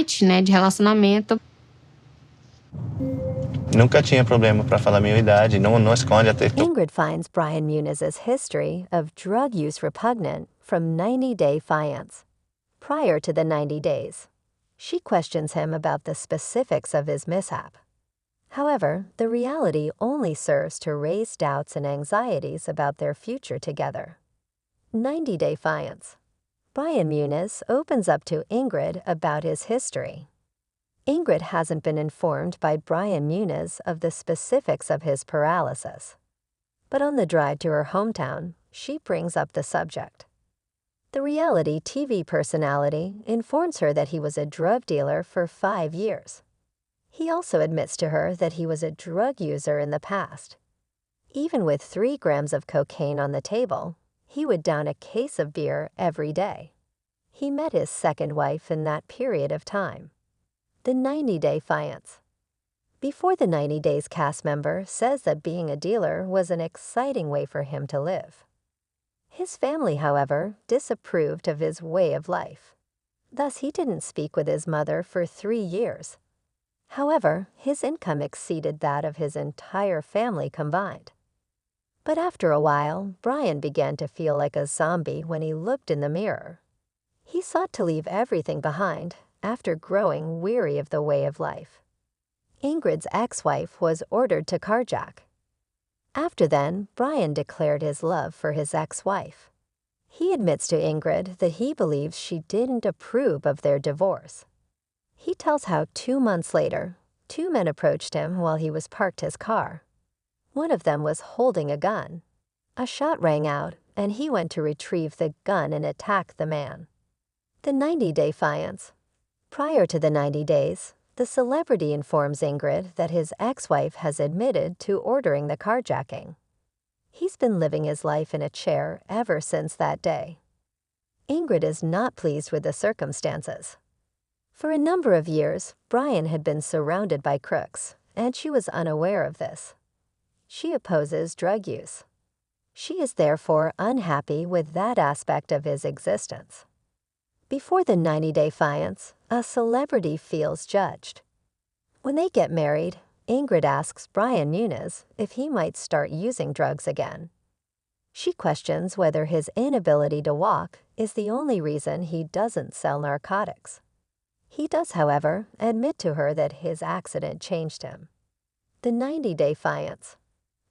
né, de relacionamento. Nunca tinha problema para falar minha idade, não esconde até que Ingrid finds Brian Muniz's history of drug use repugnant from 90-day FIANCE, prior to the 90 days. She questions him about the specifics of his mishap. However, the reality only serves to raise doubts and anxieties about their future together. 90-day FIANCE. Brian Muniz opens up to Ingrid about his history. Ingrid hasn't been informed by Brian Muniz of the specifics of his paralysis. But on the drive to her hometown, she brings up the subject. The reality TV personality informs her that he was a drug dealer for 5 years. He also admits to her that he was a drug user in the past. Even with 3 grams of cocaine on the table, he would down a case of beer every day. He met his second wife in that period of time. The 90-day FIANCE. Before the 90 Days cast member says that being a dealer was an exciting way for him to live. His family, however, disapproved of his way of life. Thus, he didn't speak with his mother for 3 years. However, his income exceeded that of his entire family combined. But after a while, Brian began to feel like a zombie when he looked in the mirror. He sought to leave everything behind after growing weary of the way of life. Ingrid's ex-wife was ordered to carjack. After then, Brian declared his love for his ex-wife. He admits to Ingrid that he believes she didn't approve of their divorce. He tells how 2 months later, 2 men approached him while he was parked his car. One of them was holding a gun. A shot rang out, and he went to retrieve the gun and attack the man. The 90-day FIANCE. Prior to the 90 days, the celebrity informs Ingrid that his ex-wife has admitted to ordering the carjacking. He's been living his life in a chair ever since that day. Ingrid is not pleased with the circumstances. For a number of years, Brian had been surrounded by crooks, and she was unaware of this. She opposes drug use. She is therefore unhappy with that aspect of his existence. Before the 90-day FIANCE, a celebrity feels judged. When they get married, Ingrid asks Brian Muniz if he might start using drugs again. She questions whether his inability to walk is the only reason he doesn't sell narcotics. He does, however, admit to her that his accident changed him. The 90-day FIANCE.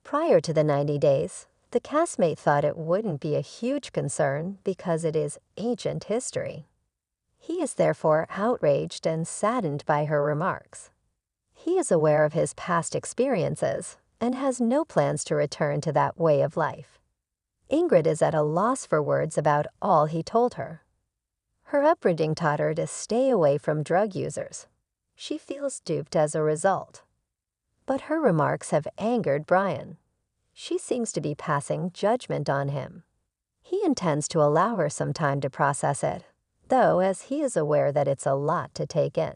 Prior to the 90 days, the castmate thought it wouldn't be a huge concern because it is ancient history. He is therefore outraged and saddened by her remarks. He is aware of his past experiences and has no plans to return to that way of life. Ingrid is at a loss for words about all he told her. Her upbringing taught her to stay away from drug users. She feels duped as a result. But her remarks have angered Brian. She seems to be passing judgment on him. He intends to allow her some time to process it, though as he is aware that it's a lot to take in.